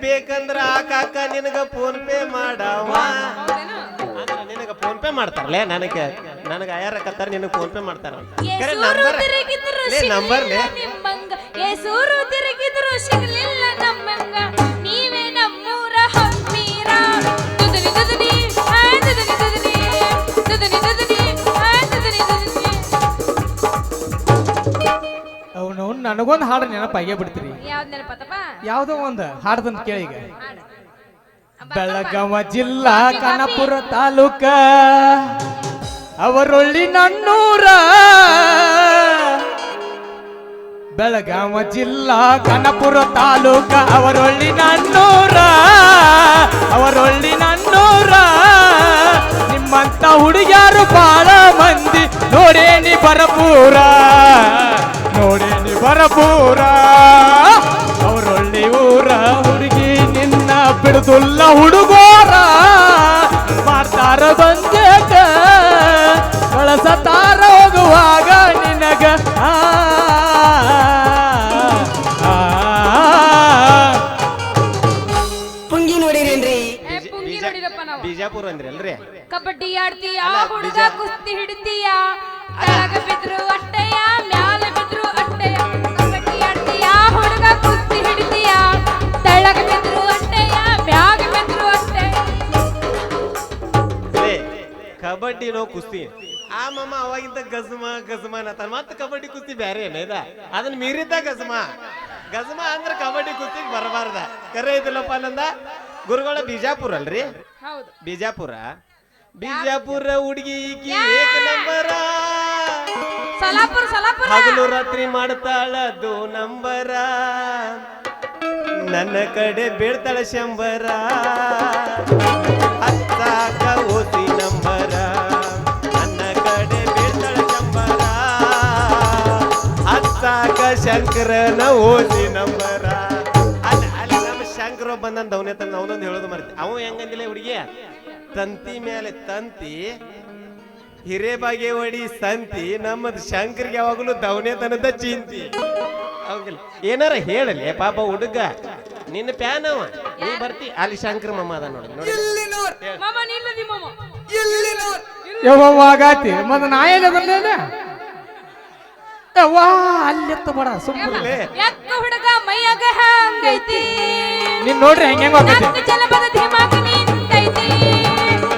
ಬೇಕಂದ್ರ ಆ ಕಾಕ ನಿನಗ ಫೋನ್ ಪೇ ಮಾಡವ ಅಂದ್ರ ನಿನಗ ಫೋನ್ ಪೇ ಮಾಡ್ತಾರಲೇ ನನಗ ಯಾರಕತ್ತಾರ ನಿನಗ ಫೋನ್ ಪೇ ಮಾಡ್ತಾರ ನಂಬರ್ ಸೂರು ತಿರುಗಿದ್ರು ಸಿಗಲಿಲ್ಲ ನಮ್ಮಂಗ ನೀವೇ ನಮ್ಮೂರ ಹಮ್ಮೀರ ದುದನಿ ದುದನಿ ದುದನಿ ದುದನಿ ದುದನಿ ದುದನಿ ದುದನಿ ದುದನಿ. ಅವನು ನನಗೊಂದು ಹಾಡು ನೆನಪಾಗೇ ಬಿಡ್ತೀರಿ. ಯಾವ್ದು ನೆನಪತ್ತಪ್ಪ? ಯಾವ್ದೋ ಒಂದು ಹಾಡ್ದಂತ ಕೇಳಿ. ಈಗ ಬೆಳಗಾವ ಜಿಲ್ಲಾ ಖಾನಾಪುರ ತಾಲೂಕ ಅವರೊಳ್ಳಿ ನನ್ನೂರ. ಬೆಳಗಾವ ಜಿಲ್ಲಾ ಖಾನಾಪುರ ತಾಲೂಕ ಅವರೊಳ್ಳಿ ನನ್ನೂರ. ಅವರೊಳ್ಳಿ ನನ್ನೂರ. ನಿಮ್ಮಂತ ಹುಡುಗ್ಯಾರು ಬಾಳ ಮಂದಿ ನೋಡೇನಿ ಬರಪೂರ. ನೋಡೇನಿ ಬರಪೂರ. ಅವರೊಳ್ಳಿ ಊರ ಹುಡುಗಿ ನಿನ್ನ ಬಿಡುದಿಲ್ಲ ಹುಡುಗೋರ. ಮಾಡ್ತಾರ ಬಂದೇಕ ಕಳಸತಾರ ಹೋಗುವಾಗ ನಿನಗ. ಪುಂಗಿ ನೋಡಿರೇನ್ರಿ? ಪುಂಗಿ ನೋಡಿರಪ್ಪ ನಾವು. ಬಿಜಾಪುರ ಅಂದ್ರಿ ಅಲ್ರಿ? ಕಬಡ್ಡಿ ಆಡ್ತೀಯ ಹುಡುಗ ಕುಸ್ತಿ ಹಿಡ್ತೀಯ ತಳಗ ಬಿದ್ರು ಅಟ್ಟೆಯ ಮ್ಯಾಲ ಬಿದ್ರು ಅಟ್ಟೆಯ. ಕಬಡ್ಡಿ ಆಡ್ತೀಯ ಹುಡುಗ ಕುಸ್ತಿ ಹಿಡ್ತೀಯ ತಳಗ ಬಿದ್ರು ಅಟ್ಟೆಯ ಮ್ಯಾಗ ಬಿದ್ರು ಅಟ್ಟೆ. ಕಬಡ್ಡಿನೋ ಕುಸ್ತಿ ಆ ಮಮ್ಮ ಅವಾಗಿಂದ ಗಜಮ ಅನ್ನತಾನ. ಮತ್ತ ಕಬಡ್ಡಿ ಕುಸ್ತಿ ಬ್ಯಾರೆ ಏನ ಇದ? ಅದನ್ನ ಮೀರಿದ್ದ ಗಜಮ ಅಂದ್ರ ಕಬಡ್ಡಿ ಕುಸ್ತಿಗೆ ಬರಬಾರ್ದ. ಕರೆ ಇದಿಲ್ಲಪ್ಪ ನಂದ. ಗುರುಗಳ ಬಿಜಾಪುರ ಅಲ್ರಿ? ಹೌದು, ಬಿಜಾಪುರ ಹುಡುಗಿ ಈಕಿ ಏಕ ನಂಬರ. ಸಲಾಪುರ ಹಗಲು ರಾತ್ರಿ ಮಾಡ್ತಾಳ ದೋ ನಂಬರ. ನನ್ನ ಕಡೆ ಬೀಳ್ತಾಳ ಶಂಬರ. ಹತ್ತಾಕ ಓಸಿ ನಂಬರ. ನನ್ನ ಕಡೆ ಬೀಳ್ತಾಳ ಶಂಬರ. ಹತ್ತಾಕ ಶಂಕರನ ಓಸಿ ನಂಬರ. ಅಲ್ಲಿ ನಮ್ಮ ಶಂಕರ ಬಂದಂದ ಅವನೇತನ ಅವನೊಂದು ಹೇಳೋದು ಮರ್ತಿ. ಅವ ಹೆಂಗಂದಿಲ್ಲ ಹುಡುಗಿ ತಂತಿ ಮೇಲೆ ತಂತಿ ಹಿರೇಬಾಗೆ ಹೊಡಿ ಸಂತಿ. ನಮ್ಮದು ಶಂಕರ್ಗೆ ಯಾವಾಗಲೂ ದವನೇತನದ ಚಿಂತಿ. ಅವಾಗಿಲ್ಲ ಏನಾರ ಹೇಳಲಿ ಪಾಪ ಹುಡುಗ ನಿನ್ನ ಪ್ಯಾನ್ ಅವ. ನೀ ಬರ್ತಿ ಅಲ್ಲಿ ಶಂಕರ ಮಮ್ಮ ಅದ ನೋಡಿ. ಯಾವಾಗಾತಿ ಮತ್ತ ನಾ ಎಲ್ಲಿ ಬಂದೇನ? ಯವ್ವಾ ಅಲ್ಲಿ ಎತ್ತ ಬೇಡ ಸುಮ್ಮನೆ. ಹುಡುಗ ಮೈಯಾಗ ಹಂಗೈತಿ ನೀನ್ ನೋಡ್ರಿ ಹೆಂಗ ಜನಪದ ಧೀಮಾಗ